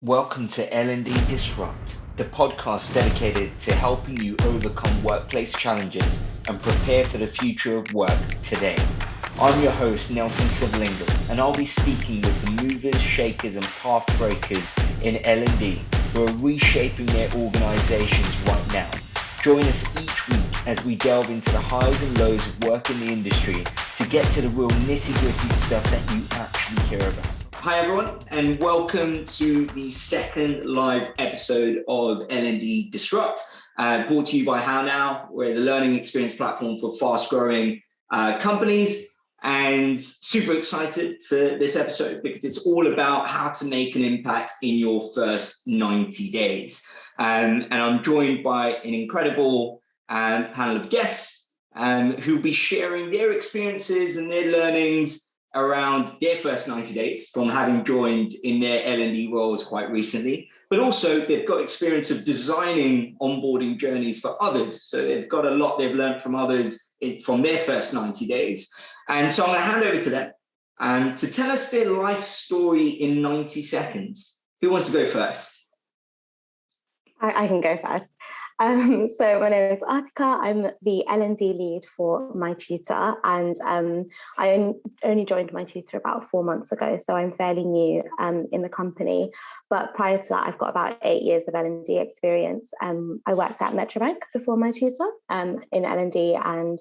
Welcome to L&D Disrupt, the podcast dedicated to helping you overcome workplace challenges and prepare for the future of work today. I'm your host, Nelson Sivaharan, and I'll be speaking with the movers, shakers, and path breakers in L&D who are reshaping their organizations right now. Join us each week as we delve into the highs and lows of work in the industry to get to the real nitty-gritty stuff that you actually care about. Hi everyone, and welcome to the second live episode of L&D Disrupt, brought to you by How Now. We're the learning experience platform for fast-growing companies, and super excited for this episode because it's all about how to make an impact in your first 90 days. And I'm joined by an incredible panel of guests who will be sharing their experiences and their learnings around their first 90 days from having joined in their L&D roles quite recently, but also they've got experience of designing onboarding journeys for others. So they've got a lot they've learned from others from their first 90 days. And so I'm going to hand over to them to tell us their life story in 90 seconds. Who wants to go first? I can go first. So my name is Artheka. I'm the L&D lead for My Tutor, and I only joined My Tutor about 4 months ago, so I'm fairly new in the company. But prior to that, I've got about 8 years of L&D experience. I worked at Metrobank before My Tutor in L&D, and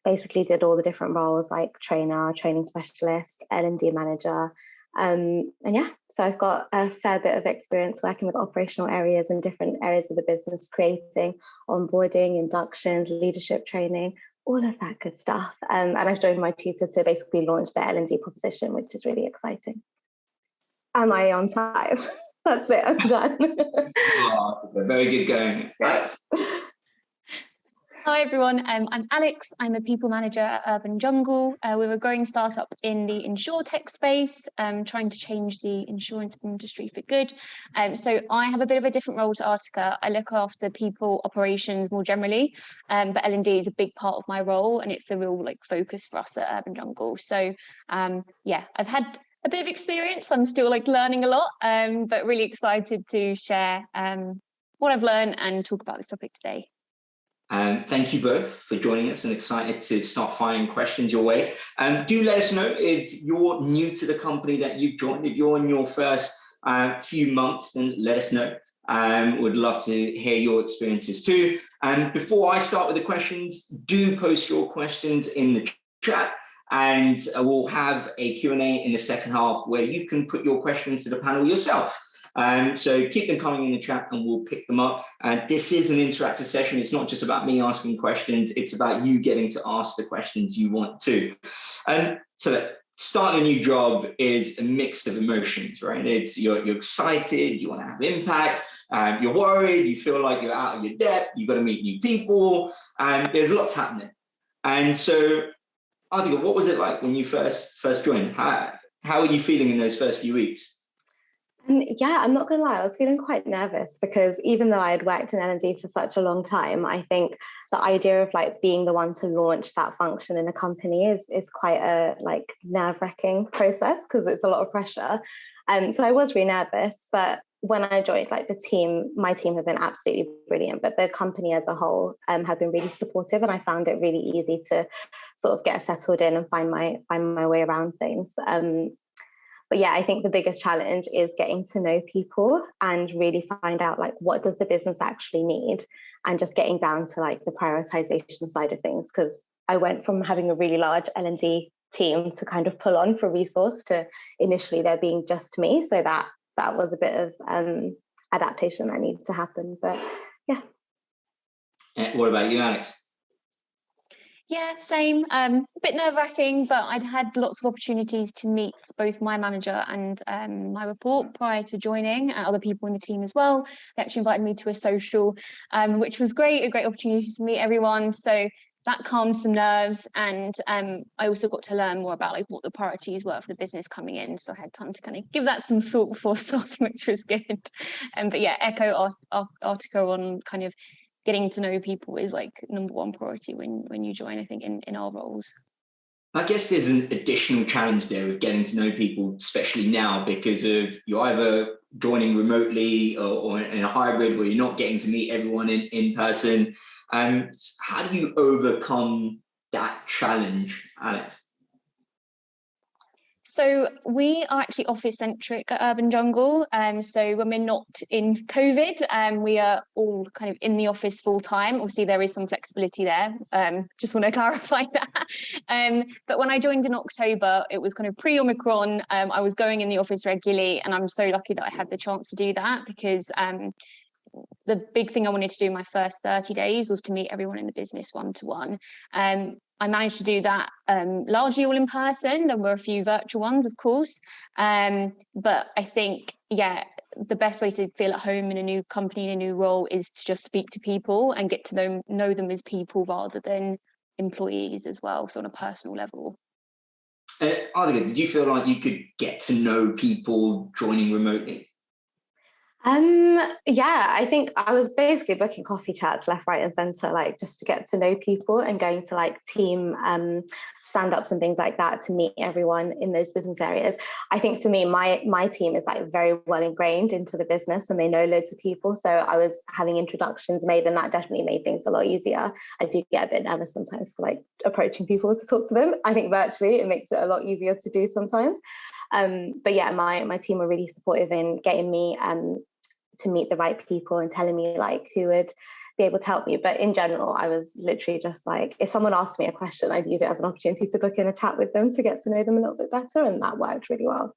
basically did all the different roles like trainer, training specialist, L&D manager. So I've got a fair bit of experience working with operational areas and different areas of the business, creating onboarding, inductions, leadership training, all of that good stuff. And I've joined My Tutor to basically launch the L&D proposition, which is really exciting. Am I on time? That's it, I'm done. Very good going. Right. Hi everyone, I'm Alex. I'm a people manager at Urban Jungle. We're a growing startup in the insurtech space, trying to change the insurance industry for good. So I have a bit of a different role to Artheka. I look after people operations more generally, but L&D is a big part of my role, and it's a real focus for us at Urban Jungle. So I've had a bit of experience. I'm still learning a lot, but really excited to share what I've learned and talk about this topic today. Thank you both for joining us, and excited to start firing questions your way. Do let us know if you're new to the company that you've joined. If you're in your first few months, then let us know. Would love to hear your experiences too. And before I start with the questions, do post your questions in the chat, and we'll have a Q&A in the second half where you can put your questions to the panel yourself. So keep them coming in the chat and we'll pick them up. This is an interactive session. It's not just about me asking questions. It's about you getting to ask the questions you want to. So that starting a new job is a mix of emotions, right? It's you're excited, you want to have impact, you're worried, you feel like you're out of your depth, you've got to meet new people, and there's lots happening. And so, Artheka, what was it like when you first joined? How are you feeling in those first few weeks? I'm not going to lie, I was feeling quite nervous because even though I had worked in L&D for such a long time, I think the idea of being the one to launch that function in a company is quite a nerve-wracking process because it's a lot of pressure. So I was really nervous, but when I joined, my team have been absolutely brilliant, but the company as a whole have been really supportive, and I found it really easy to sort of get settled in and find my way around things. But yeah, I think the biggest challenge is getting to know people and really find out what does the business actually need, and just getting down to the prioritization side of things. Because I went from having a really large L&D team to kind of pull on for resource to initially there being just me. So that was a bit of adaptation that needed to happen. But yeah. What about you, Alex? Yeah, same. A bit nerve-wracking, but I'd had lots of opportunities to meet both my manager and my report prior to joining, and other people in the team as well. They actually invited me to a social, which was great, a great opportunity to meet everyone. So that calmed some nerves, and I also got to learn more about what the priorities were for the business coming in. So I had time to kind of give that some thought before starting, which was good. But yeah, echo Artheka on kind of getting to know people is number one priority when you join, I think, in our roles. I guess there's an additional challenge there of getting to know people, especially now, because of you're either joining remotely or in a hybrid where you're not getting to meet everyone in person. How do you overcome that challenge, Alex? So we are actually office centric at Urban Jungle. So when we're not in COVID, we are all kind of in the office full time. Obviously, there is some flexibility there. Just want to clarify that. But when I joined in October, it was kind of pre-Omicron. I was going in the office regularly, and I'm so lucky that I had the chance to do that because the big thing I wanted to do in my first 30 days was to meet everyone in the business one-to-one. I managed to do that largely all in person. There were a few virtual ones, of course. But I think, the best way to feel at home in a new company, in a new role, is to just speak to people and get to know them as people rather than employees as well, so on a personal level. Artheka, did you feel like you could get to know people joining remotely? I think I was basically booking coffee chats left, right, and centre, like just to get to know people and going to like team stand-ups and things like that to meet everyone in those business areas. I think for me, my team is like very well ingrained into the business and they know loads of people. So I was having introductions made and that definitely made things a lot easier. I do get a bit nervous sometimes for like approaching people to talk to them. I think virtually it makes it a lot easier to do sometimes. But yeah, my team were really supportive in getting me to meet the right people and telling me like who would be able to help me. But in general, I was literally just like, if someone asked me a question, I'd use it as an opportunity to book in a chat with them to get to know them a little bit better. And that worked really well.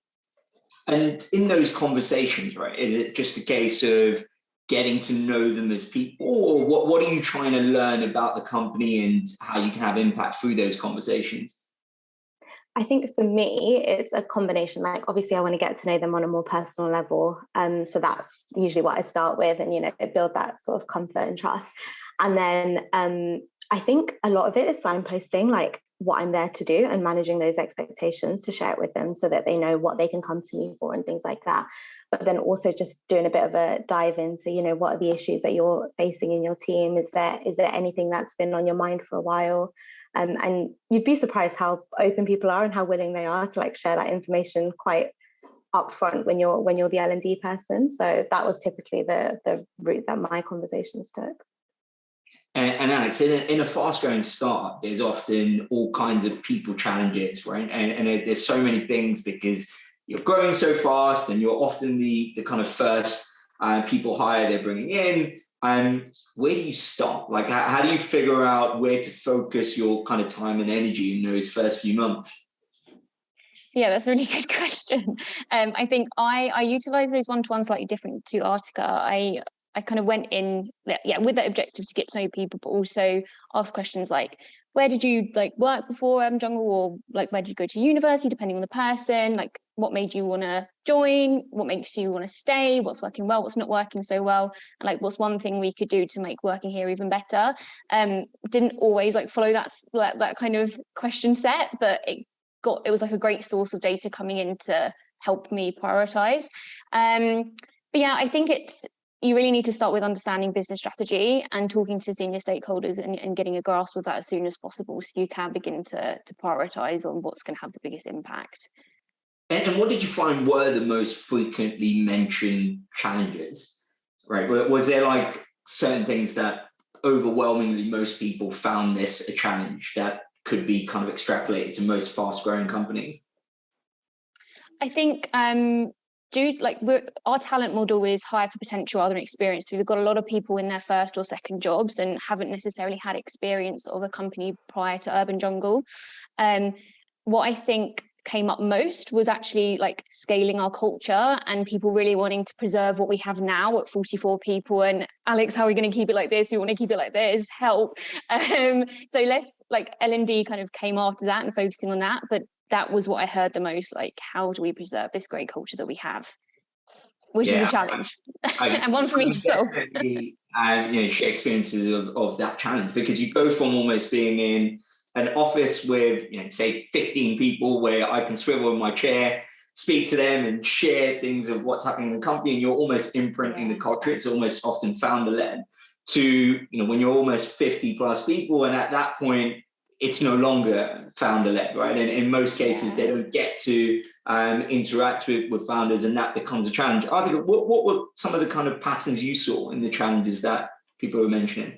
And in those conversations, right, is it just a case of getting to know them as people, or what are you trying to learn about the company and how you can have impact through those conversations? I think for me, it's a combination. Like, obviously, I want to get to know them on a more personal level. So that's usually what I start with and, build that sort of comfort and trust. And then I think a lot of it is signposting, like what I'm there to do and managing those expectations to share it with them so that they know what they can come to me for and things like that. But then also just doing a bit of a dive into, what are the issues that you're facing in your team? Is there anything that's been on your mind for a while? And you'd be surprised how open people are and how willing they are to like share that information quite upfront when you're the L&D person. So that was typically the route that my conversations took. And Alex, in a fast-growing startup, there's often all kinds of people challenges, right? And there's so many things because you're growing so fast and you're often the kind of first people hire they're bringing in. Where do you start? Like, how do you figure out where to focus your kind of time and energy in those first few months? Yeah, that's a really good question. I think I utilize those one-to-ones slightly different to Artheka. I kind of went in, with that objective to get to know people, but also ask questions like, where did you like work before Jungle, or like where did you go to university, depending on the person? Like, what made you want to join? What makes you want to stay? What's working well? What's not working so well? And like, what's one thing we could do to make working here even better? Didn't always like follow that kind of question set, but it was like a great source of data coming in to help me prioritize. But yeah, I think you really need to start with understanding business strategy and talking to senior stakeholders and getting a grasp of that as soon as possible so you can begin to prioritize on what's going to have the biggest impact. And what did you find were the most frequently mentioned challenges, right? Was there like certain things that overwhelmingly most people found this a challenge that could be kind of extrapolated to most fast-growing companies? I think our talent model is hire for potential rather than experience. We've got a lot of people in their first or second jobs and haven't necessarily had experience of a company prior to Urban Jungle. What I think came up most was actually like scaling our culture and people really wanting to preserve what we have now at 44 people. And Alex, how are we going to keep it like this? We want to keep it like this. Help. So less like L&D kind of came after that and focusing on that. But that was what I heard the most, like, how do we preserve this great culture that we have? Which is a challenge and one for me to solve. Share experiences of that challenge, because you go from almost being in an office with, say 15 people where I can swivel in my chair, speak to them and share things of what's happening in the company, and you're almost imprinting the culture. It's almost often founder-led, to, when you're almost 50 plus people. And at that point, it's no longer founder-led, right? And in most cases, they don't get to interact with founders, and that becomes a challenge. Artheka, what were some of the kind of patterns you saw in the challenges that people were mentioning?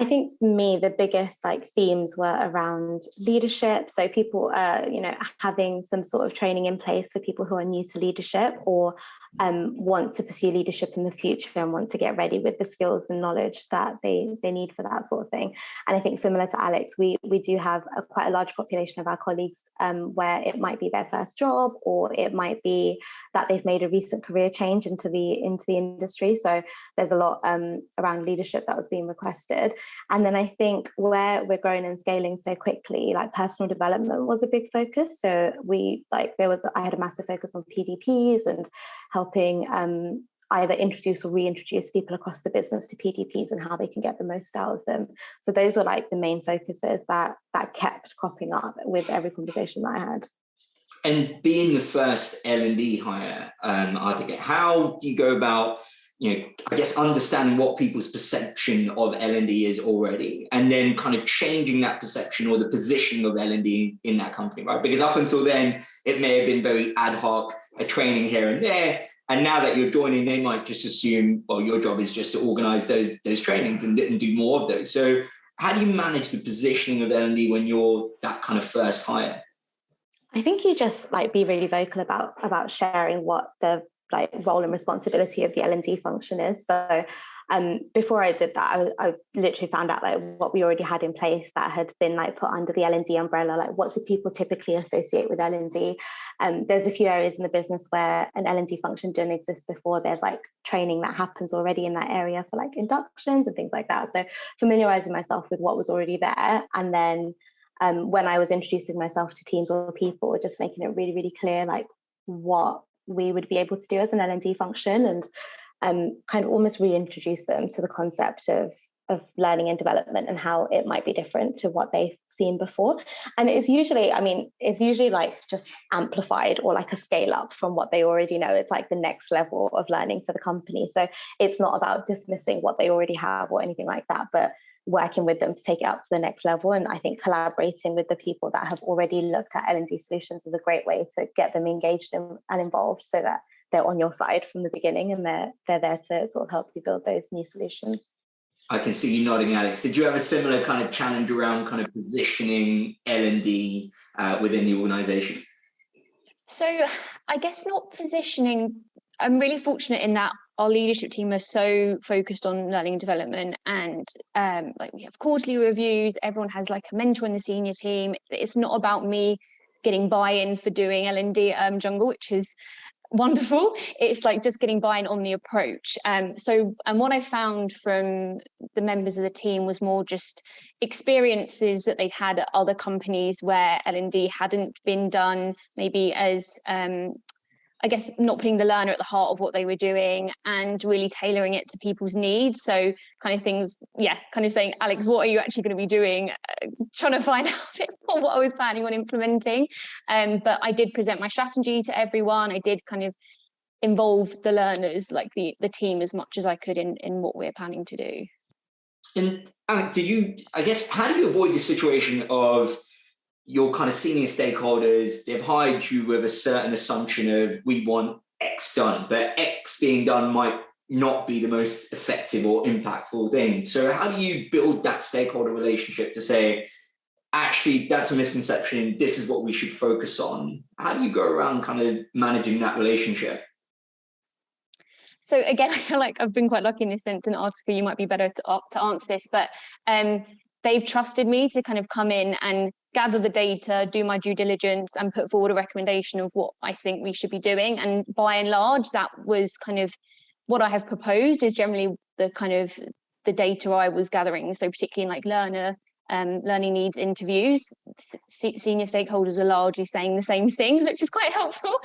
I think for me, the biggest themes were around leadership. So people, having some sort of training in place for people who are new to leadership or want to pursue leadership in the future and want to get ready with the skills and knowledge that they need for that sort of thing. And I think similar to Alex, we do have quite a large population of our colleagues where it might be their first job, or it might be that they've made a recent career change into the industry. So there's a lot around leadership that was being requested. And then I think where we're growing and scaling so quickly, personal development was a big focus. So I had a massive focus on PDPs and helping either introduce or reintroduce people across the business to PDPs and how they can get the most out of them. So those were the main focuses that kept cropping up with every conversation that I had. And being the first L&D hire, Artheka, how do you go about I guess understanding what people's perception of L&D is already, and then kind of changing that perception or the positioning of L&D in that company, right? Because up until then, it may have been very ad hoc, a training here and there. And now that you're joining, they might just assume, well, your job is just to organize those trainings and do more of those. So how do you manage the positioning of L&D when you're that kind of first hire? I think you just be really vocal about sharing what the role and responsibility of the L&D function is. So before I did that, I literally found out what we already had in place that had been put under the L&D umbrella. What do people typically associate with L&D? There's a few areas in the business where an L&D function didn't exist before. There's training that happens already in that area for inductions and things like that. So familiarizing myself with what was already there, and then when I was introducing myself to teams or people, just making it really, really clear what we would be able to do as an L&D function, and kind of almost reintroduce them to the concept of learning and development and how it might be different to what they've seen before. And it's usually just amplified or a scale up from what they already know. It's the next level of learning for the company. So it's not about dismissing what they already have or anything like that, but working with them to take it up to the next level. And I think collaborating with the people that have already looked at L&D solutions is a great way to get them engaged and involved, so that they're on your side from the beginning and they're there to sort of help you build those new solutions. I can see you nodding, Alex. Did you have a similar kind of challenge around kind of positioning L&D within the organization? So I guess not positioning. I'm really fortunate in that our leadership team are so focused on learning and development, and we have quarterly reviews. Everyone has a mentor in the senior team. It's not about me getting buy-in for doing L&D jungle, which is wonderful. It's just getting buy-in on the approach. And what I found from the members of the team was more just experiences that they'd had at other companies where L&D hadn't been done, maybe as I guess not putting the learner at the heart of what they were doing and really tailoring it to people's needs. So kind of things, kind of saying, Alex, what are you actually going to be doing? Trying to find out a bit more what I was planning on implementing. But I did present my strategy to everyone. I did kind of involve the learners, the team, as much as I could in what we're planning to do. And Alex, how do you avoid the situation of your kind of senior stakeholders, they've hired you with a certain assumption of we want X done, but X being done might not be the most effective or impactful thing. So how do you build that stakeholder relationship to say, actually, that's a misconception, this is what we should focus on? How do you go around kind of managing that relationship? So again, I feel like I've been quite lucky in this sense, and Artheka, you might be better to answer this, but they've trusted me to kind of come in and gather the data, do my due diligence, and put forward a recommendation of what I think we should be doing. And by and large, that was kind of what I have proposed is generally the kind of the data I was gathering. So particularly in learning needs interviews, senior stakeholders are largely saying the same things, which is quite helpful.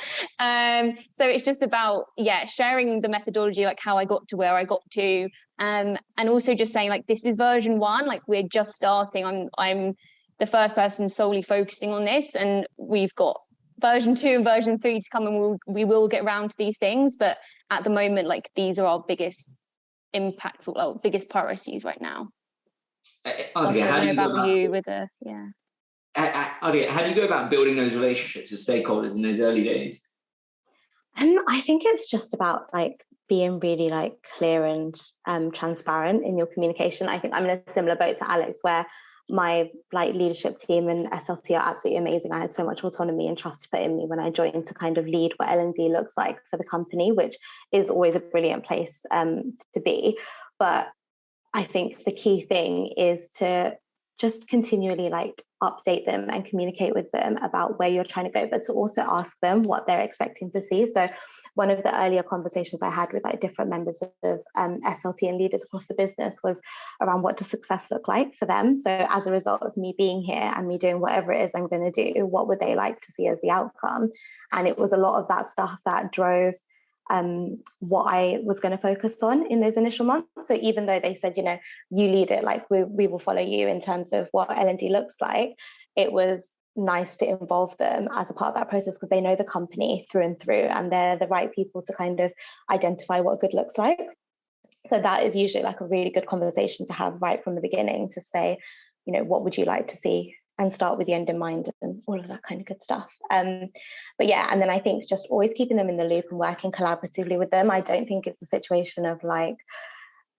So it's just about, sharing the methodology, how I got to where I got to, and also just saying this is version 1, we're just starting. I'm the first person solely focusing on this, and we've got version 2 and version 3 to come, and we will get around to these things. But at the moment, these are our biggest impactful, biggest priorities right now. Whilst I don't know about you with a, Artheka, how do you go about building those relationships with stakeholders in those early days? I think it's just about like being really like clear and transparent in your communication. I think I'm in a similar boat to Alex, where my like leadership team and SLT are absolutely amazing. I had so much autonomy and trust put in me when I joined to kind of lead what L&D looks like for the company, which is always a brilliant place to be. But I think the key thing is to just continually like update them and communicate with them about where you're trying to go, but to also ask them what they're expecting to see. So one of the earlier conversations I had with like different members of SLT and leaders across the business was around what does success look like for them. So as a result of me being here and me doing whatever it is I'm going to do, what would they like to see as the outcome? And it was a lot of that stuff that drove what I was going to focus on in those initial months. So even though they said, you know, you lead it, like we will follow you in terms of what L&D looks like, it was nice to involve them as a part of that process because they know the company through and through, and they're the right people to kind of identify what good looks like. So that is usually like a really good conversation to have right from the beginning, to say, you know, what would you like to see, and start with the end in mind and all of that kind of good stuff. But yeah, and then I think just always keeping them in the loop and working collaboratively with them. I don't think it's a situation of like,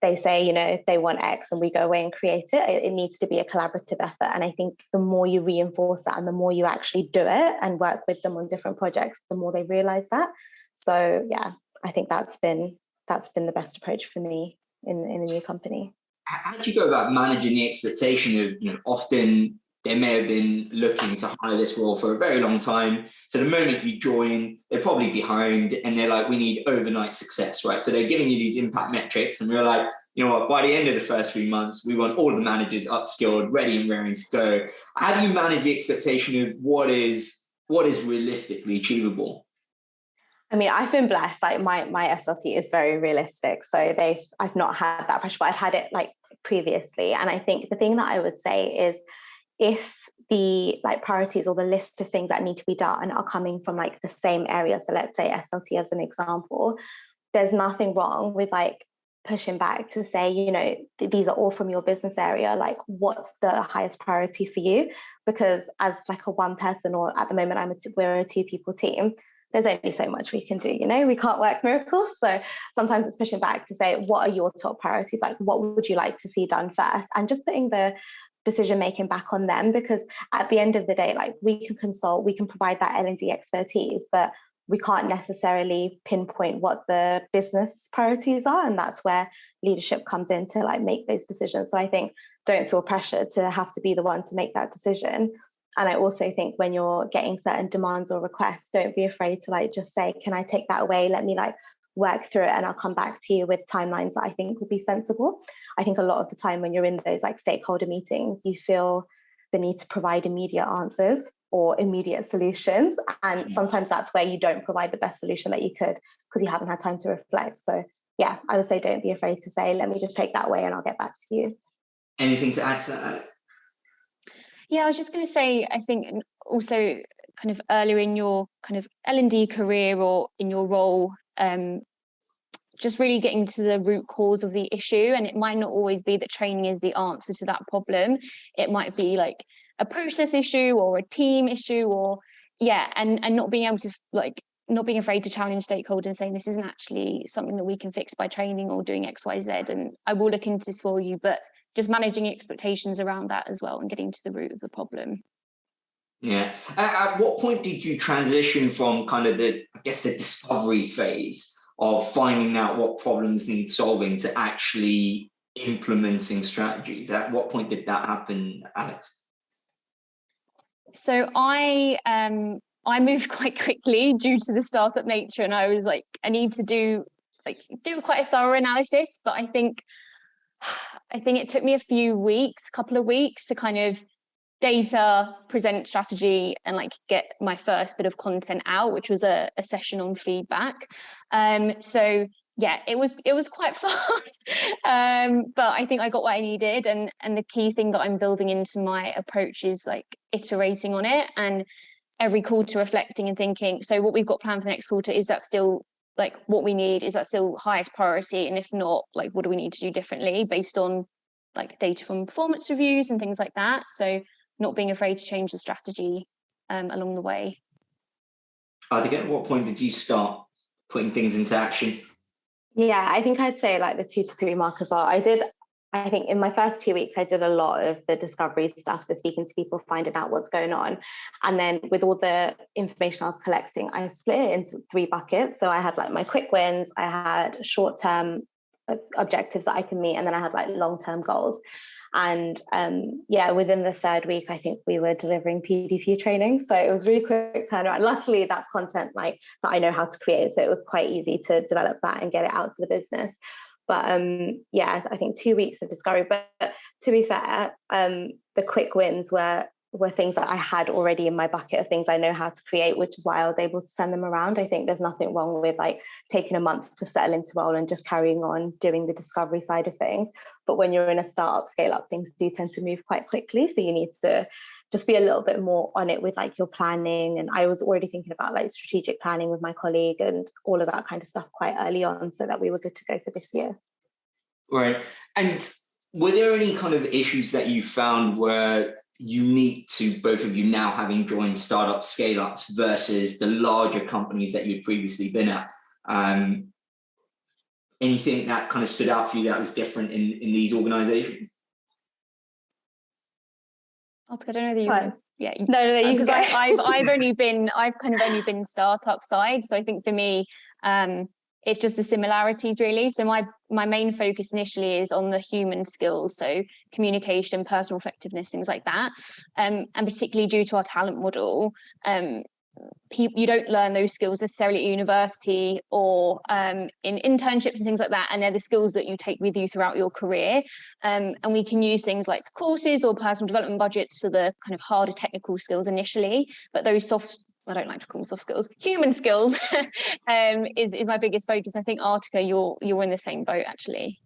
they say, you know, they want X and we go away and create it. It needs to be a collaborative effort. And I think the more you reinforce that and the more you actually do it and work with them on different projects, the more they realize that. So yeah, I think that's been the best approach for me in a new company. How do you go about managing the expectation of, you know, often they may have been looking to hire this role for a very long time. So the moment you join, they're probably behind and they're like, we need overnight success, right? So they're giving you these impact metrics and we're like, you know what, by the end of the first 3 months, we want all the managers upskilled, ready and raring to go. How do you manage the expectation of what is realistically achievable? I mean, I've been blessed. Like my SLT is very realistic. So I've not had that pressure, but I've had it like previously. And I think the thing that I would say is, if the like priorities or the list of things that need to be done are coming from like the same area, so let's say SLT as an example, there's nothing wrong with like pushing back to say, you know, these are all from your business area, like what's the highest priority for you? Because as like a one person, or at the moment we're a 2 people team, there's only so much we can do, you know, we can't work miracles. So sometimes it's pushing back to say, what are your top priorities? Like, what would you like to see done first? And just putting the decision making back on them, because at the end of the day, like we can consult, we can provide that L&D expertise, but we can't necessarily pinpoint what the business priorities are, and that's where leadership comes in to like make those decisions. So I think don't feel pressure to have to be the one to make that decision. And I also think when you're getting certain demands or requests, don't be afraid to like just say, can I take that away? Let me like work through it and I'll come back to you with timelines that I think will be sensible. I think a lot of the time when you're in those like stakeholder meetings, you feel the need to provide immediate answers or immediate solutions. And sometimes that's where you don't provide the best solution that you could because you haven't had time to reflect. So yeah, I would say don't be afraid to say, let me just take that away and I'll get back to you. Anything to add to that? Yeah, I was just going to say, I think also kind of earlier in your kind of L&D career or in your role, just really getting to the root cause of the issue. And it might not always be that training is the answer to that problem. It might be like a process issue or a team issue, or and not being able to like, not being afraid to challenge stakeholders and saying this isn't actually something that we can fix by training or doing X, Y, Z. And I will look into this for you, but just managing expectations around that as well and getting to the root of the problem. Yeah. At what point did you transition from kind of the discovery phase of finding out what problems need solving to actually implementing strategies? At what point did that happen, Alex? So I moved quite quickly due to the startup nature, and I was like, I need to do quite a thorough analysis, but I think it took me a couple of weeks to kind of data, present strategy, and like get my first bit of content out, which was a session on feedback. So yeah, it was quite fast, but I think I got what I needed. And the key thing that I'm building into my approach is like iterating on it, and every quarter reflecting and thinking, so what we've got planned for the next quarter, is that still like what we need? Is that still highest priority? And if not, like what do we need to do differently based on like data from performance reviews and things like that. So not being afraid to change the strategy along the way. Artheka, at what point did you start putting things into action? Yeah, I think I'd say like the 2 to 3 mark as well. I think in my first 2 weeks, I did a lot of the discovery stuff. So speaking to people, finding out what's going on. And then with all the information I was collecting, I split it into 3 buckets. So I had like my quick wins, I had short-term objectives that I can meet, and then I had like long-term goals. And within the 3rd week, I think we were delivering PDP training. So it was really quick turnaround. Luckily, that's content like that I know how to create. So it was quite easy to develop that and get it out to the business. But I think 2 weeks of discovery. But to be fair, the quick wins were things that I had already in my bucket of things I know how to create, which is why I was able to send them around. I think there's nothing wrong with like taking a month to settle into role and just carrying on doing the discovery side of things. But when you're in a startup, scale up, things do tend to move quite quickly. So you need to just be a little bit more on it with like your planning. And I was already thinking about like strategic planning with my colleague and all of that kind of stuff quite early on, so that we were good to go for this year. Right. And were there any kind of issues that you found were unique to both of you now, having joined startups, scale-ups versus the larger companies that you'd previously been at? Anything that kind of stood out for you that was different in these organizations? I don't know that you want to, yeah. No, because I've kind of only been startup side. So I think for me, it's just the similarities really. So my main focus initially is on the human skills, so communication, personal effectiveness, things like that. And particularly due to our talent model, you don't learn those skills necessarily at university or in internships and things like that, and they're the skills that you take with you throughout your career. And we can use things like courses or personal development budgets for the kind of harder technical skills initially, but those I don't like to call them soft skills, human skills is my biggest focus. I think Artheka, you're in the same boat actually.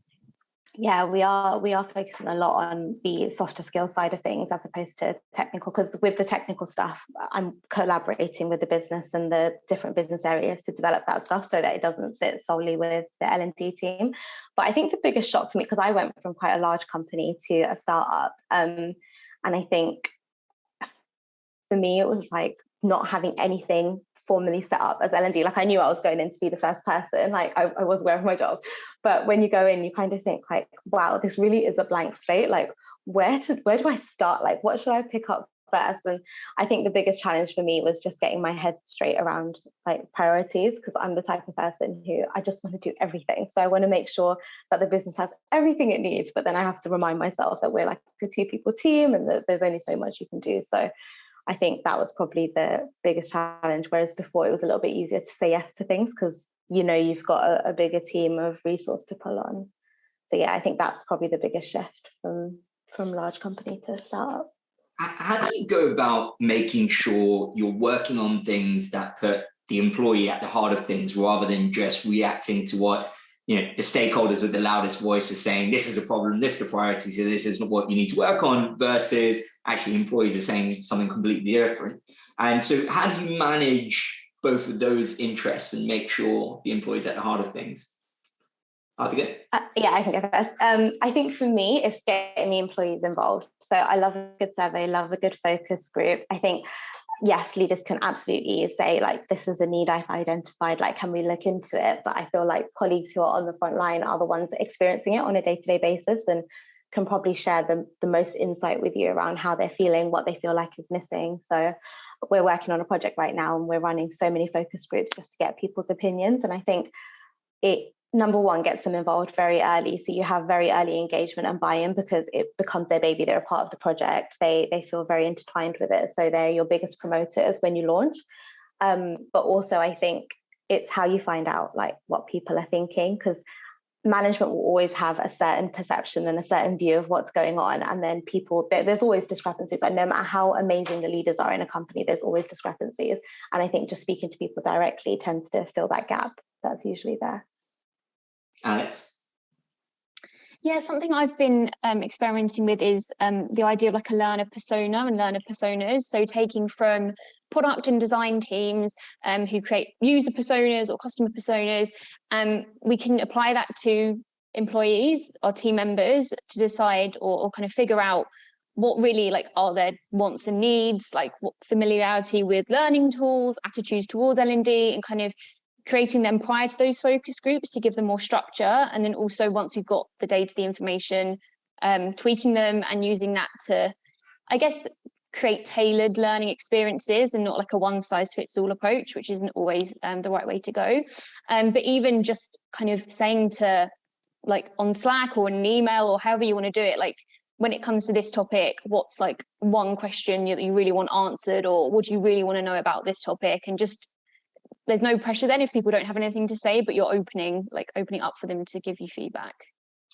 Yeah, we are focusing a lot on the softer skill side of things as opposed to technical, because with the technical stuff, I'm collaborating with the business and the different business areas to develop that stuff so that it doesn't sit solely with the L&D team. But I think the biggest shock for me, because I went from quite a large company to a startup, and I think for me it was like not having anything formally set up as L&D. Like I knew I was going in to be the first person, like I was aware of my job, but when you go in, you kind of think like, wow, this really is a blank slate. Like where do I start? Like what should I pick up first? And I think the biggest challenge for me was just getting my head straight around like priorities, because I'm the type of person who I just want to do everything. So I want to make sure that the business has everything it needs, but then I have to remind myself that we're like a 2-people team and that there's only so much you can do. So I think that was probably the biggest challenge, whereas before it was a little bit easier to say yes to things because you know you've got a bigger team of resource to pull on. So yeah, I think that's probably the biggest shift from large company to startup. How do you go about making sure you're working on things that put the employee at the heart of things rather than just reacting to what the stakeholders with the loudest voice are saying, this is a problem, this is the priority, so this is what you need to work on, versus actually employees are saying something completely different? And so how do you manage both of those interests and make sure the employee's at the heart of things? Artheka? Yeah, I can go first. I think for me, it's getting the employees involved. So I love a good survey, love a good focus group. I think, yes, leaders can absolutely say, like, this is a need I've identified, like, can we look into it? But I feel like colleagues who are on the front line are the ones experiencing it on a day-to-day basis and can probably share the most insight with you around how they're feeling, what they feel like is missing. So we're working on a project right now and we're running so many focus groups just to get people's opinions. And I think it, number one, gets them involved very early. So you have very early engagement and buy-in because it becomes their baby. They're a part of the project. They feel very intertwined with it. So they're your biggest promoters when you launch. But also I think it's how you find out like what people are thinking, because management will always have a certain perception and a certain view of what's going on. And then people, there's always discrepancies. Like no matter how amazing the leaders are in a company, there's always discrepancies. And I think just speaking to people directly tends to fill that gap that's usually there. Alex? Yeah, something I've been experimenting with is the idea of like a learner persona and learner personas. So taking from product and design teams who create user personas or customer personas, we can apply that to employees, our team members, to decide or kind of figure out what really like are their wants and needs, like what familiarity with learning tools, attitudes towards L&D, and kind of creating them prior to those focus groups to give them more structure. And then also once we've got the data, the information, tweaking them and using that to, I guess, create tailored learning experiences and not like a one size fits all approach, which isn't always the right way to go. But even just kind of saying to, like on Slack or an email or however you want to do it, like when it comes to this topic, what's like one question that you really want answered, or what do you really want to know about this topic? And just, there's no pressure then if people don't have anything to say, but you're opening up for them to give you feedback.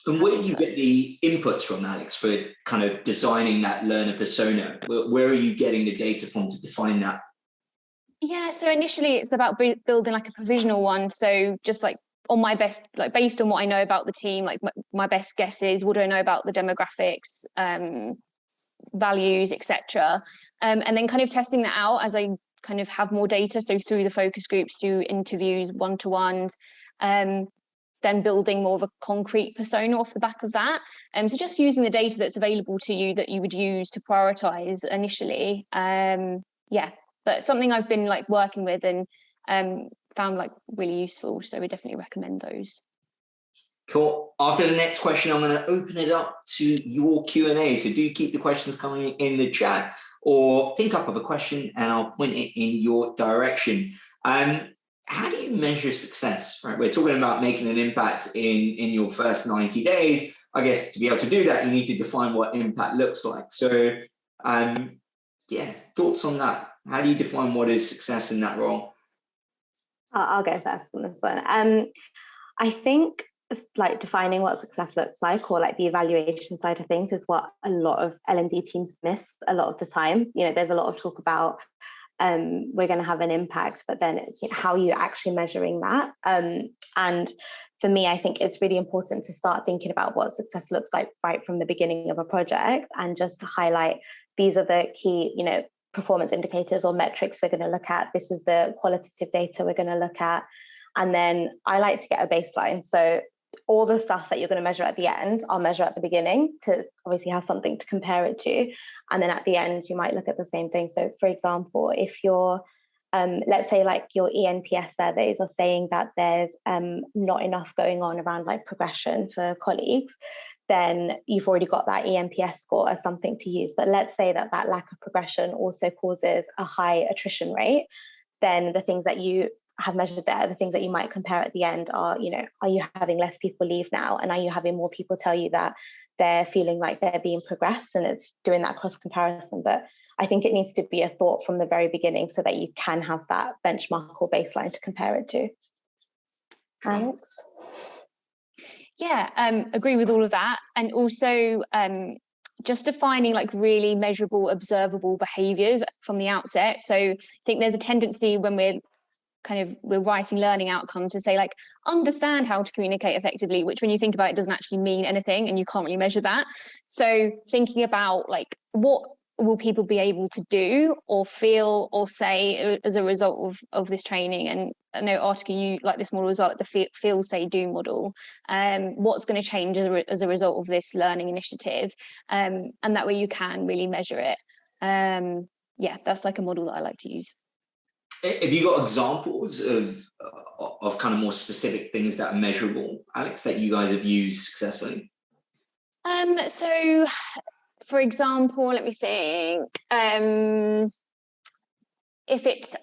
And where do you get the inputs from, Alex, for kind of designing that learner persona? Where are you getting the data from to define that? Yeah, so initially it's about building like a provisional one. So just like on my best, like based on what I know about the team, like my best guesses, what do I know about the demographics, values, etc. And then kind of testing that out as I kind of have more data. So through the focus groups, through interviews, one-to-ones, then building more of a concrete persona off the back of that. So just using the data that's available to you that you would use to prioritize initially. But something I've been like working with and found like really useful. So we definitely recommend those. Cool. After the next question, I'm going to open it up to your Q&A. So do keep the questions coming in the chat, or think up of a question and I'll point it in your direction. How do you measure success? Right, we're talking about making an impact in your first 90 days. I guess to be able to do that, you need to define what impact looks like. So, thoughts on that? How do you define what is success in that role? I'll go first on this one. I think like defining what success looks like, or like the evaluation side of things, is what a lot of L&D teams miss a lot of the time. You know, there's a lot of talk about we're going to have an impact, but then it's, you know, how are you actually measuring that? And for me, I think it's really important to start thinking about what success looks like right from the beginning of a project, and just to highlight these are the key, you know, performance indicators or metrics we're going to look at. This is the qualitative data we're going to look at. And then I like to get a baseline. So all the stuff that you're going to measure at the end, I'll measure at the beginning to obviously have something to compare it to. And then at the end, you might look at the same thing. So for example, if you're, let's say like your ENPS surveys are saying that there's not enough going on around like progression for colleagues, then you've already got that ENPS score as something to use. But let's say that that lack of progression also causes a high attrition rate, then the things that you have measured there, the things that you might compare at the end are, you know, are you having less people leave now? And are you having more people tell you that they're feeling like they're being progressed? And it's doing that cross comparison. But I think it needs to be a thought from the very beginning so that you can have that benchmark or baseline to compare it to. Alex? Yeah, agree with all of that. And also just defining like really measurable, observable behaviours from the outset. So I think there's a tendency when we're writing learning outcomes to say like, understand how to communicate effectively, which when you think about it doesn't actually mean anything and you can't really measure that. So thinking about like, what will people be able to do or feel or say as a result of this training? And I know, Artheka, you like this model as well, like the feel, say, do model. What's going to change as a result of this learning initiative? And that way you can really measure it. That's like a model that I like to use. Have you got examples of kind of more specific things that are measurable, Alex, that you guys have used successfully? So for example, let me think. If it's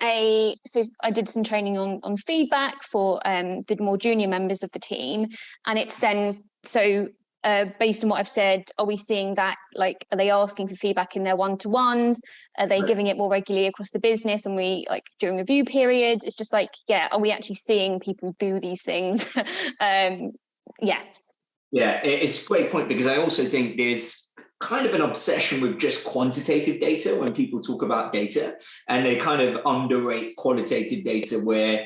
so I did some training on feedback for the more junior members of the team, and it's then, so based on what I've said, are we seeing that, like, are they asking for feedback in their one-to-ones? Are they giving it more regularly across the business? And we, like, during review periods, it's just like, are we actually seeing people do these things? Yeah, it's a great point, because I also think there's kind of an obsession with just quantitative data when people talk about data, and they kind of underrate qualitative data where,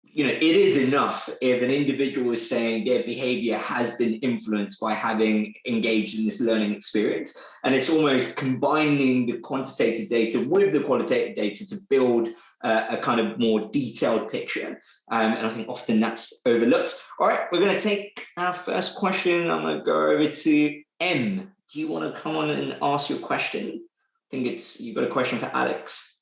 you know, it is enough if an individual is saying their behavior has been influenced by having engaged in this learning experience. And it's almost combining the quantitative data with the qualitative data to build a kind of more detailed picture. And I think often that's overlooked. All right, we're going to take our first question. I'm going to go over to M. Do you want to come on and ask your question? I think you've got a question for Alex.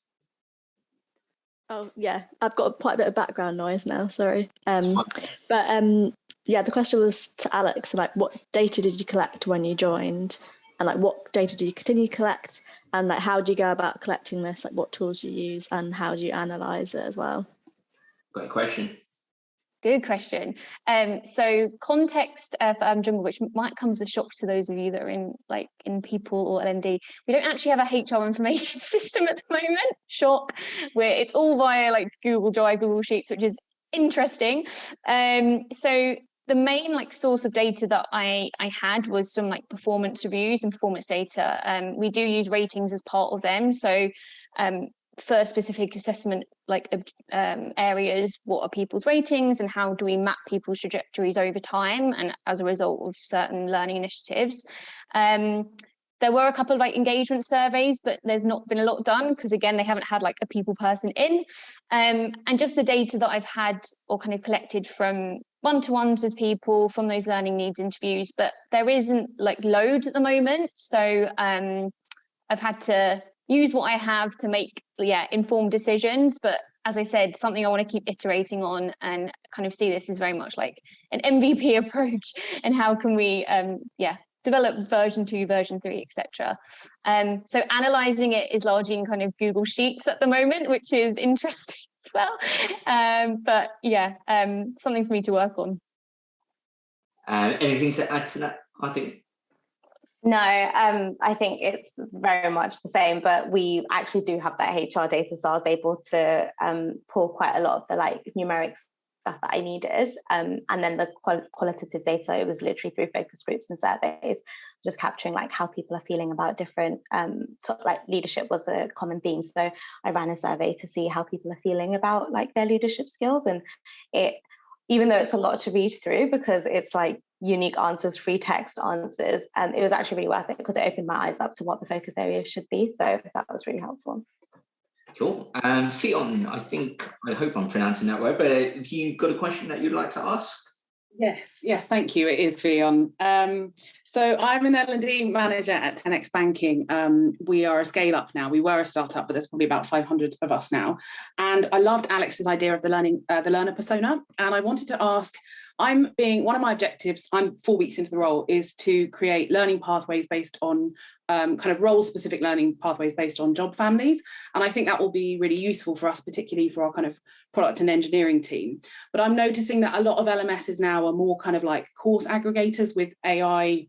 Oh yeah, I've got quite a bit of background noise now. Sorry, yeah, the question was to Alex. Like, what data did you collect when you joined, and like, what data do you continue to collect, and like, how do you go about collecting this? Like, what tools do you use, and how do you analyze it as well? Great question. Good question. So context for Jungle, which might come as a shock to those of you that are in people or L&D, we don't actually have a HR information system at the moment. Shock. Where it's all via like Google Drive, Google Sheets, which is interesting. So the main source of data that I had was some performance reviews and performance data. We do use ratings as part of them. So for specific assessment areas, what are people's ratings and how do we map people's trajectories over time and as a result of certain learning initiatives. There were a couple of engagement surveys, but there's not been a lot done because again they haven't had a people person in, and just the data that I've had or kind of collected from one-to-ones with people from those learning needs interviews, but there isn't loads at the moment, so I've had to use what I have to make informed decisions. But as I said, something I want to keep iterating on and kind of see this as very much like an MVP approach and how can we develop version 2, version 3, etc. So analyzing it is largely in kind of Google Sheets at the moment, which is interesting as well. But something for me to work on. Anything to add to that, I think? No, I think it's very much the same, but we actually do have that HR data, so I was able to pull quite a lot of the numeric stuff that I needed, and then the qualitative data, it was literally through focus groups and surveys, just capturing how people are feeling about different leadership was a common theme. So I ran a survey to see how people are feeling about their leadership skills, and even though it's a lot to read through because it's unique answers, free text answers, it was actually really worth it because it opened my eyes up to what the focus areas should be. So that was really helpful. Cool. Fionn, I hope I'm pronouncing that right, but have you got a question that you'd like to ask? Yes, thank you. It is Fionn. So I'm an L&D manager at 10x Banking. We are a scale up now. We were a startup, but there's probably about 500 of us now. And I loved Alex's idea of the learner persona. And I wanted to ask, one of my objectives, I'm 4 weeks into the role, is to create learning pathways based on kind of role-specific learning pathways based on job families. And I think that will be really useful for us, particularly for our kind of product and engineering team. But I'm noticing that a lot of LMSs now are more kind of course aggregators with AI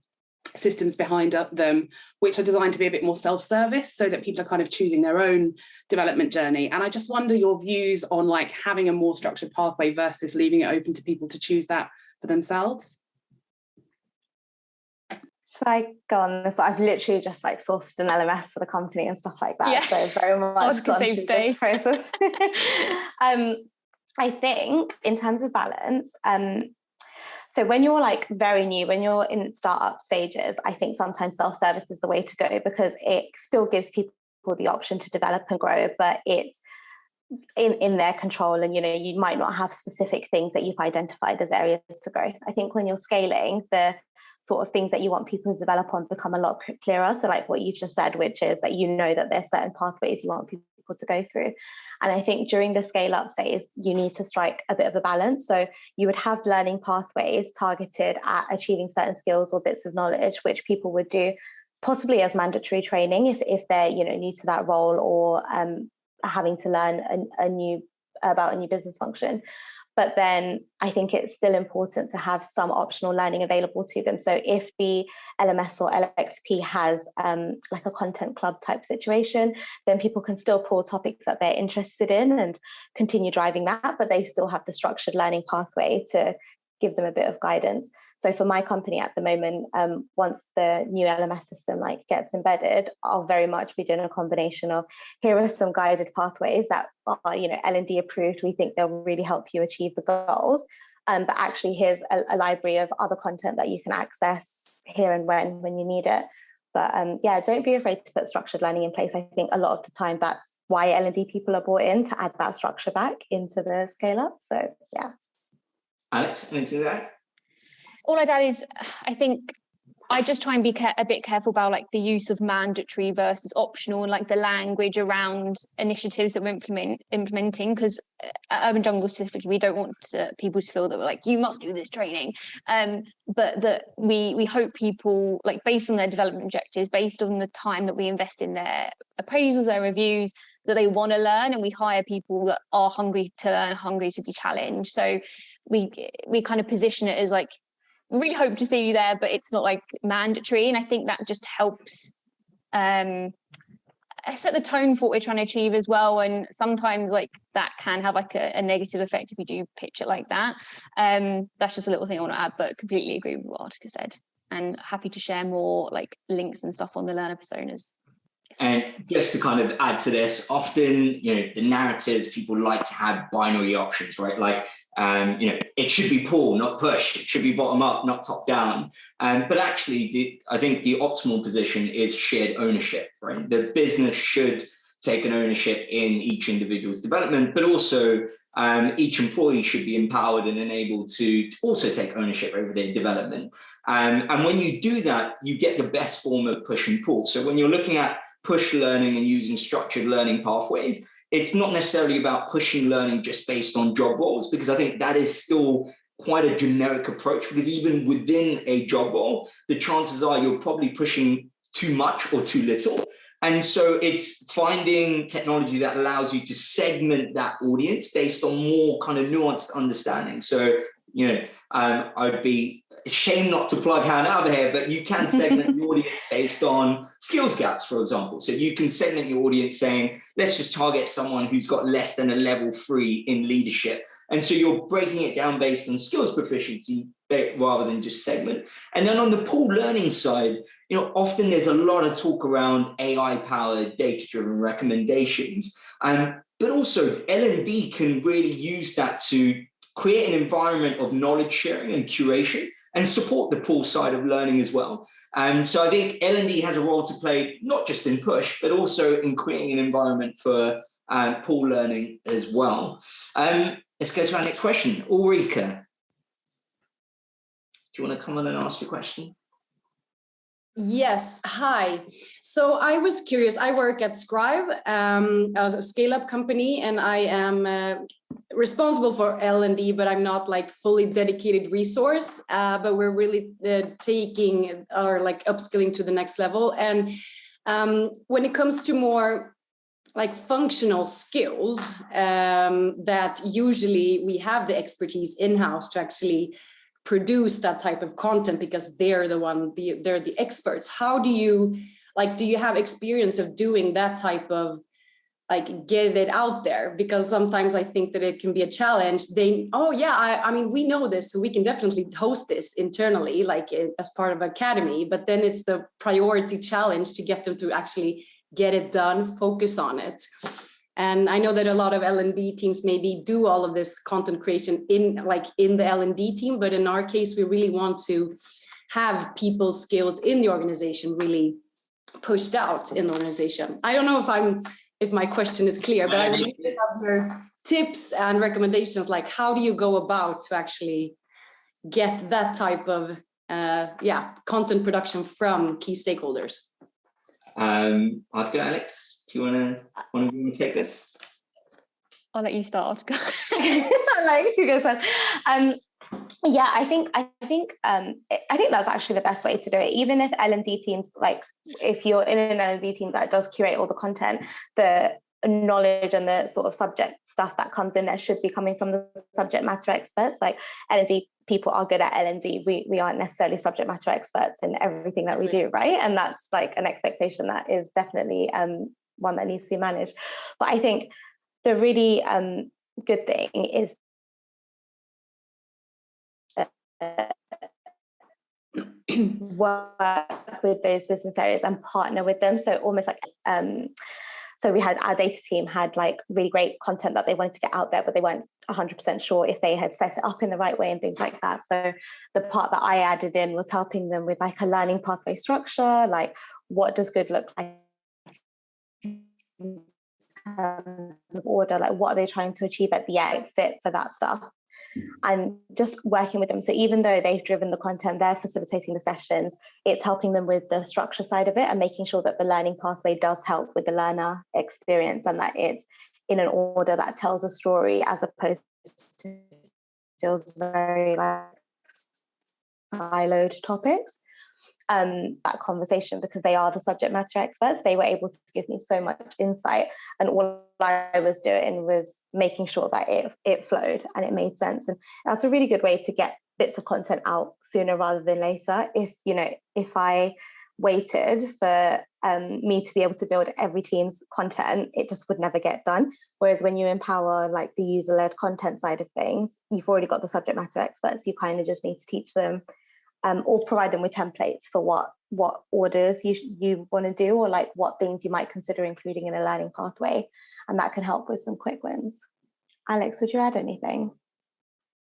systems behind them, which are designed to be a bit more self-service so that people are kind of choosing their own development journey. And I just wonder your views on having a more structured pathway versus leaving it open to people to choose that for themselves. Should I go on this? I've literally just sourced an LMS for the company and stuff like that. Yeah. So very much gone through this process. I think in terms of balance, so when you're very new, when you're in startup stages, I think sometimes self-service is the way to go because it still gives people the option to develop and grow, but it's in their control, and you might not have specific things that you've identified as areas for growth. I think when you're scaling, the sort of things that you want people to develop on become a lot clearer. So what you've just said, which is that that there's certain pathways you want people to go through. And I think during the scale up phase, you need to strike a bit of a balance. So you would have learning pathways targeted at achieving certain skills or bits of knowledge, which people would do possibly as mandatory training if they're new to that role or having to learn about a new business function. But then I think it's still important to have some optional learning available to them. So if the LMS or LXP has a content club type situation, then people can still pull topics that they're interested in and continue driving that, but they still have the structured learning pathway to give them a bit of guidance. So for my company at the moment, once the new LMS system gets embedded, I'll very much be doing a combination of here are some guided pathways that are L&D approved. We think they'll really help you achieve the goals. But actually here's a library of other content that you can access here and when you need it. But don't be afraid to put structured learning in place. I think a lot of the time that's why L&D people are brought in to add that structure back into the scale up. So yeah. Alex, anything to that? All I'd add is, I think I just try and be a bit careful about like the use of mandatory versus optional, and like the language around initiatives that we're implementing, because at Urban Jungle specifically, we don't want people to feel that we're like, you must do this training, but that we hope people, like, based on their development objectives, based on the time that we invest in their appraisals, their reviews, that they want to learn, and we hire people that are hungry to learn, hungry to be challenged. So we kind of position it as like, we really hope to see you there, but it's not like mandatory. And I think that just helps set the tone for what we're trying to achieve as well. And sometimes like that can have like a negative effect if you do pitch it like that. That's just a little thing I want to add, but completely agree with what Artheka said. And happy to share more like links and stuff on the learner personas. And just to kind of add to this, often, the narratives, people like to have binary options, right? Like, it should be pull, not push. It should be bottom up, not top down. But actually, I think the optimal position is shared ownership, right? The business should take an ownership in each individual's development, but also each employee should be empowered and enabled to also take ownership over their development. And when you do that, you get the best form of push and pull. So when you're looking at push learning and using structured learning pathways, it's not necessarily about pushing learning just based on job roles, because I think that is still quite a generic approach, because even within a job role, the chances are you're probably pushing too much or too little. And so it's finding technology that allows you to segment that audience based on more kind of nuanced understanding. So, I'd be ashamed not to plug Hannah over here, but you can segment the audience based on skills gaps, for example. So you can segment your audience saying, let's just target someone who's got less than a level 3 in leadership. And so you're breaking it down based on skills proficiency rather than just segment. And then on the pool learning side, often there's a lot of talk around AI-powered, data-driven recommendations. But also L&D can really use that to create an environment of knowledge sharing and curation and support the pool side of learning as well. So I think L&D has a role to play, not just in push, but also in creating an environment for pool learning as well. Let's go to our next question. Artheka, do you want to come on and ask your question? Yes, hi. So I was curious, I work at Scribe, a scale-up company, and I am responsible for L&D, but I'm not like fully dedicated resource, but we're really taking our like upskilling to the next level. And when it comes to more like functional skills, that usually we have the expertise in-house to actually produce that type of content because they're the experts. How do you have experience of doing that type of like get it out there? Because sometimes I think that it can be a challenge. I mean, we know this, so we can definitely host this internally, like as part of academy, but then it's the priority challenge to get them to actually get it done, focus on it. And I know that a lot of L&D teams maybe do all of this content creation in the L&D team, but in our case, we really want to have people's skills in the organization really pushed out in the organization. I don't know if my question is clear, but I would like to have your tips and recommendations, like how do you go about to actually get that type of content production from key stakeholders? Artheka, Alex, do you want to take this? I'll let you start. Like you guys said, I think that's actually the best way to do it. Even if L&D teams, like if you're in an L&D team that does curate all the content, the knowledge and the sort of subject stuff that comes in there should be coming from the subject matter experts. Like L&D people are good at L&D. We aren't necessarily subject matter experts in everything that we do, right? And that's like an expectation that is definitely one that needs to be managed. But I think the really good thing is work with those business areas and partner with them. So almost like so we had our data team had like really great content that they wanted to get out there, but they weren't 100% sure if they had set it up in the right way and things like that. So the part that I added in was helping them with like a learning pathway structure, like what does good look like terms of order, like what are they trying to achieve at the end, fit for that stuff, and just working with them. So even though they've driven the content, they're facilitating the sessions, it's helping them with the structure side of it and making sure that the learning pathway does help with the learner experience and that it's in an order that tells a story as opposed to feels very like siloed topics. That conversation, because they are the subject matter experts, they were able to give me so much insight, and all I was doing was making sure that it flowed and it made sense. And that's a really good way to get bits of content out sooner rather than later. If I waited for me to be able to build every team's content, it just would never get done. Whereas when you empower like the user-led content side of things, you've already got the subject matter experts. You kind of just need to teach them or provide them with templates for what orders you want to do, or like what things you might consider including in a learning pathway, and that can help with some quick wins. Alex, would you add anything?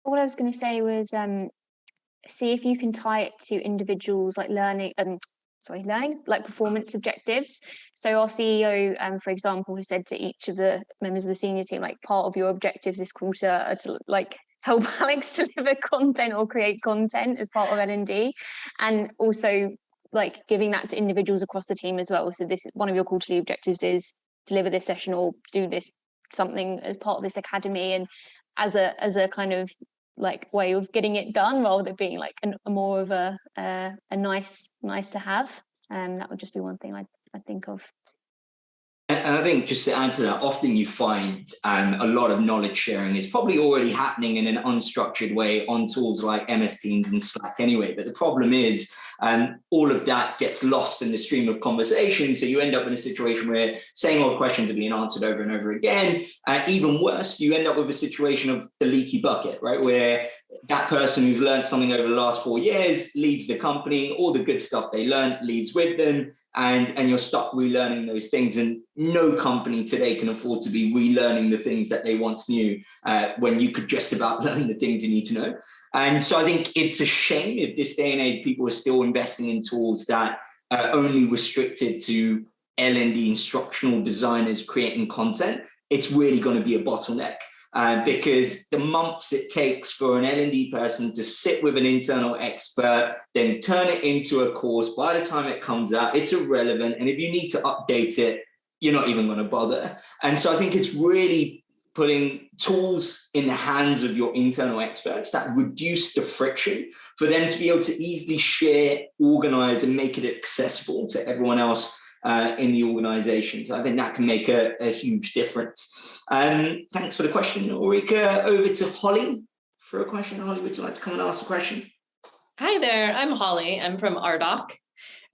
All I was going to say was see if you can tie it to individuals like learning like performance objectives. So our CEO, for example, has said to each of the members of the senior team, like, part of your objectives this quarter are to like help Alex deliver content or create content as part of L&D, and also like giving that to individuals across the team as well. So this, one of your quarterly objectives is deliver this session or do this something as part of this academy, and as a kind of like way of getting it done, rather than being like a more of a nice to have. That would just be one thing I think of. And I think, just to add to that, often you find a lot of knowledge sharing is probably already happening in an unstructured way on tools like MS Teams and Slack anyway. But the problem is all of that gets lost in the stream of conversation. So you end up in a situation where same old questions are being answered over and over again. Even worse, you end up with a situation of the leaky bucket, right? Where that person who's learned something over the last 4 years leaves the company, all the good stuff they learned leaves with them, and you're stuck relearning those things. And no company today can afford to be relearning the things that they once knew when you could just about learn the things you need to know. And so I think it's a shame if this day and age people are still investing in tools that are only restricted to L&D instructional designers creating content. It's really going to be a bottleneck. Because the months it takes for an L&D person to sit with an internal expert, then turn it into a course, by the time it comes out, it's irrelevant. And if you need to update it, you're not even going to bother. And so I think it's really putting tools in the hands of your internal experts that reduce the friction for them to be able to easily share, organize, and make it accessible to everyone else in the organization. So I think that can make a huge difference. Thanks for the question, Ulrika. Over to Holly for a question. Holly, would you like to come and ask a question? Hi there, I'm Holly. I'm from Artheka.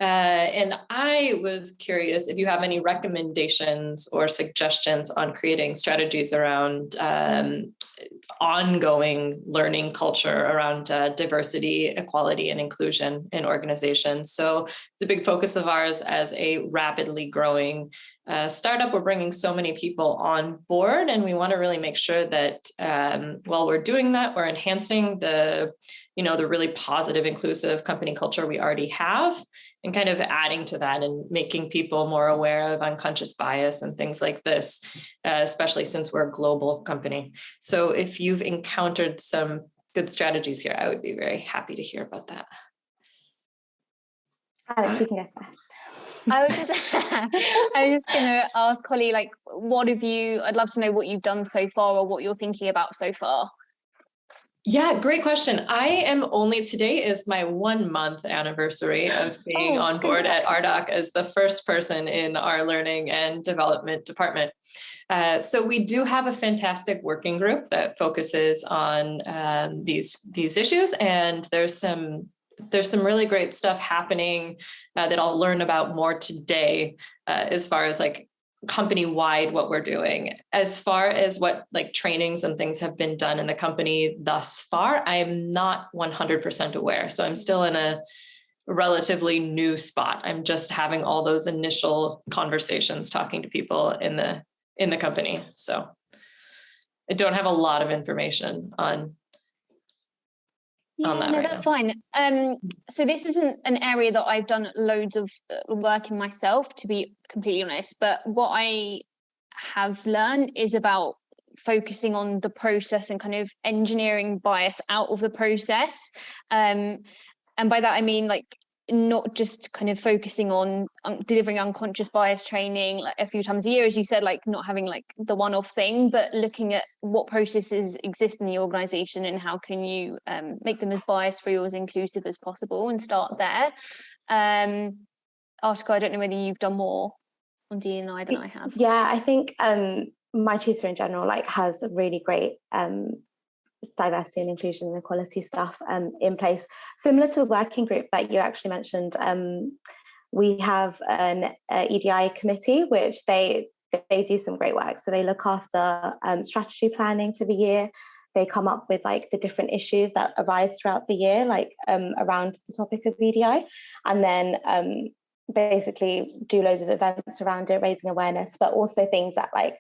And I was curious if you have any recommendations or suggestions on creating strategies around ongoing learning culture around diversity, equality, and inclusion in organizations. So it's a big focus of ours as a rapidly growing startup. We're bringing so many people on board, and we want to really make sure that while we're doing that, we're enhancing the really positive, inclusive company culture we already have, and kind of adding to that and making people more aware of unconscious bias and things like this, especially since we're a global company. So if you've encountered some good strategies here, I would be very happy to hear about that. Alex, you can go first. I was just going to ask Holly, like, I'd love to know what you've done so far or what you're thinking about so far. Yeah, great question. Today is my 1 month anniversary of being on board at Artheka as the first person in our learning and development department. So we do have a fantastic working group that focuses on these issues, and there's some really great stuff happening that I'll learn about more today as far as like company-wide what we're doing. As far as what like trainings and things have been done in the company thus far, I'm not 100% aware. So I'm still in a relatively new spot. I'm just having all those initial conversations, talking to people in the company. So I don't have a lot of information on that. No, that's fine. So this isn't an area that I've done loads of work in myself, to be completely honest. But what I have learned is about focusing on the process and kind of engineering bias out of the process. And by that, I mean like not just kind of focusing on delivering unconscious bias training like a few times a year, as you said, like not having like the one-off thing, but looking at what processes exist in the organization and how can you make them as bias-free or as inclusive as possible, and start there. Artheka, I don't know whether you've done more on D&I than I have. Yeah, I think my tutor in general like has a really great diversity and inclusion and equality stuff in place, similar to the working group that you actually mentioned. We have an EDI committee, which they do some great work. So they look after strategy planning for the year. They come up with like the different issues that arise throughout the year, like around the topic of EDI, and then basically do loads of events around it, raising awareness, but also things that like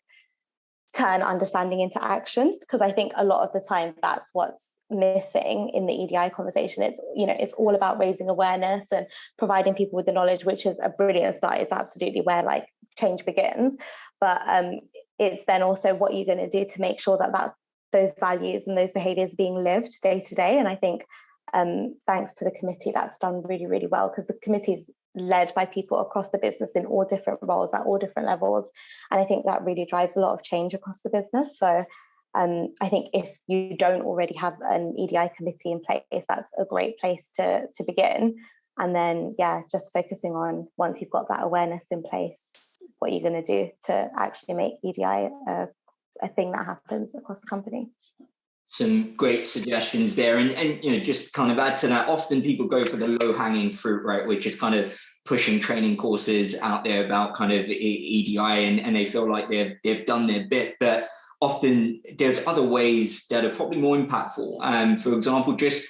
turn understanding into action, because I think a lot of the time that's what's missing in the EDI conversation. It's, you know, it's all about raising awareness and providing people with the knowledge, which is a brilliant start. It's absolutely where like change begins, but it's then also what you're going to do to make sure that those values and those behaviors being lived day to day. And I think thanks to the committee, that's done really, really well, because the committee is led by people across the business in all different roles at all different levels. And I think that really drives a lot of change across the business. So I think if you don't already have an EDI committee in place, that's a great place to begin. And then, yeah, just focusing on, once you've got that awareness in place, what you're going to do to actually make EDI a thing that happens across the company. Some great suggestions there, and you know, just kind of add to that, often people go for the low-hanging fruit, right, which is kind of pushing training courses out there about kind of EDI, and they feel like they've done their bit, but often there's other ways that are probably more impactful. For example, just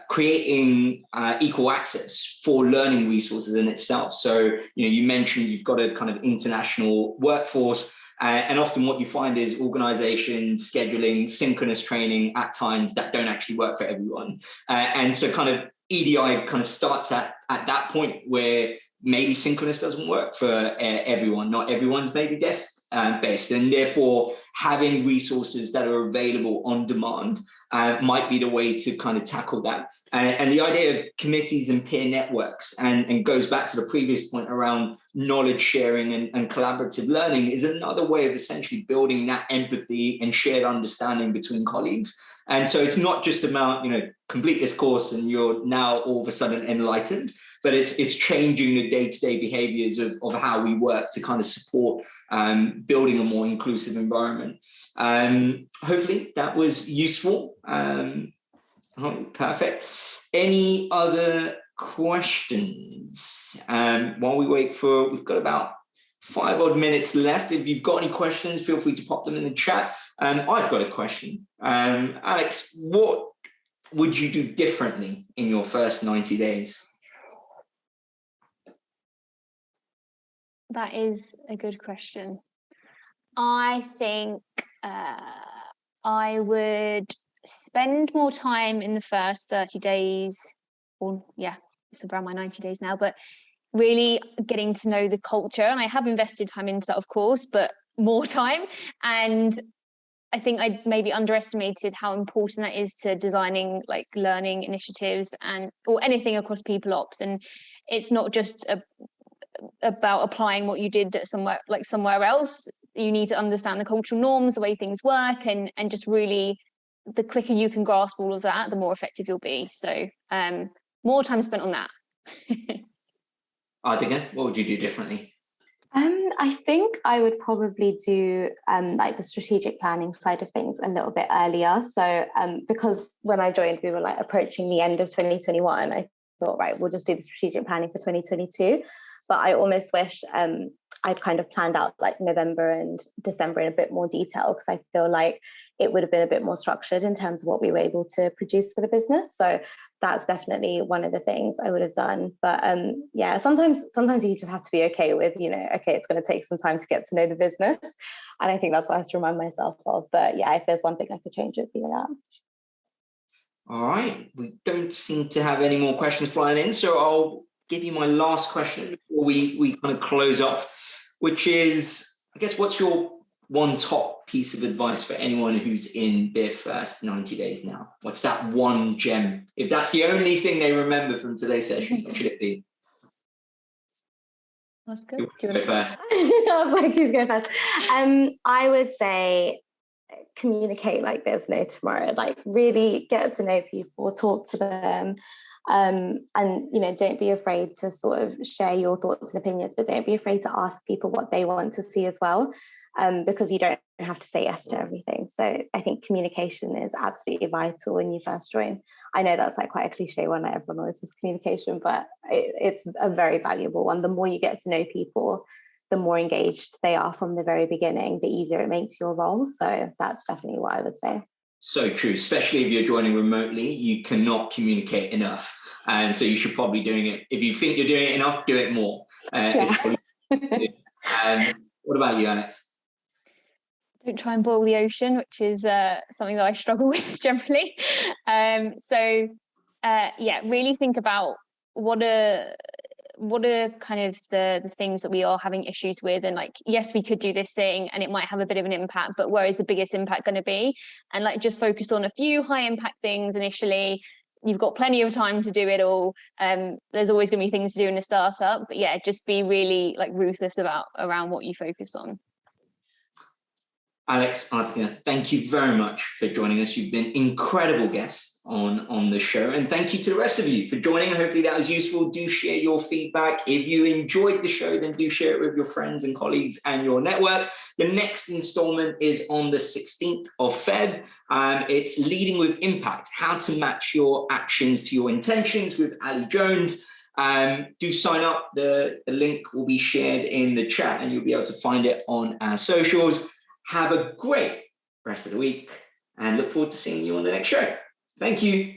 creating equal access for learning resources in itself. So, you know, you mentioned you've got a kind of international workforce. And often what you find is organizations scheduling synchronous training at times that don't actually work for everyone. And so kind of EDI kind of starts at that point where maybe synchronous doesn't work for everyone. Not everyone's maybe desk-based, and therefore having resources that are available on demand might be the way to kind of tackle that. And the idea of committees and peer networks, and goes back to the previous point around knowledge sharing and collaborative learning, is another way of essentially building that empathy and shared understanding between colleagues. And so it's not just about, you know, complete this course and you're now all of a sudden enlightened, but it's changing the day-to-day behaviors of how we work to kind of support building a more inclusive environment. Hopefully that was useful. Perfect. Any other questions? While we wait for, we've got about 5 odd minutes left. If you've got any questions, feel free to pop them in the chat. I've got a question. Alex, what would you do differently in your first 90 days? That is a good question. I think I would spend more time in the first 30 days, or yeah, it's around my 90 days now, but really getting to know the culture. And I have invested time into that, of course, but more time. And I think I maybe underestimated how important that is to designing like learning initiatives or anything across people ops. And it's not just about applying what you did at somewhere else. You need to understand the cultural norms, the way things work, and just really, the quicker you can grasp all of that, the more effective you'll be. So more time spent on that. Artheka, what would you do differently? I think I would probably do like the strategic planning side of things a little bit earlier. So because when I joined, we were like approaching the end of 2021. I thought, right, we'll just do the strategic planning for 2022. But I almost wish I'd kind of planned out like November and December in a bit more detail, because I feel like it would have been a bit more structured in terms of what we were able to produce for the business. So that's definitely one of the things I would have done. But yeah, sometimes you just have to be okay with, you know, okay, it's going to take some time to get to know the business. And I think that's what I have to remind myself of. But yeah, if there's one thing I could change, it'd be that. All right, we don't seem to have any more questions flying in, so I'll give you my last question before we kind of close off, which is, I guess, what's your one top piece of advice for anyone who's in their first 90 days now? What's that one gem? If that's the only thing they remember from today's session, what should it be? That's good. Go first. I was like, who's going first? I would say communicate like there's no tomorrow. Like really get to know people, talk to them, and don't be afraid to sort of share your thoughts and opinions, but don't be afraid to ask people what they want to see as well, because you don't have to say yes to everything. So I think communication is absolutely vital when you first join. I know that's like quite a cliche one, like everyone always says communication, but it's a very valuable one. The more you get to know people, the more engaged they are from the very beginning, the easier it makes your role. So that's definitely what I would say. So true, especially if you're joining remotely, you cannot communicate enough. And so you should probably doing it. If you think you're doing it enough, do it more. What about you, Alex? Don't try and boil the ocean, which is something that I struggle with generally. Really think about what are kind of the things that we are having issues with, and like, yes, we could do this thing and it might have a bit of an impact, but where is the biggest impact going to be? And like, just focus on a few high impact things initially. You've got plenty of time to do it all. There's always going to be things to do in a startup, but yeah, just be really like ruthless around what you focus on. Alex, Artheka, thank you very much for joining us. You've been incredible guests on the show. And thank you to the rest of you for joining. Hopefully that was useful. Do share your feedback. If you enjoyed the show, then do share it with your friends and colleagues and your network. The next installment is on the 16th of Feb. It's Leading with Impact, how to match your actions to your intentions with Ali Jones. Do sign up. The link will be shared in the chat and you'll be able to find it on our socials. Have a great rest of the week and look forward to seeing you on the next show. Thank you.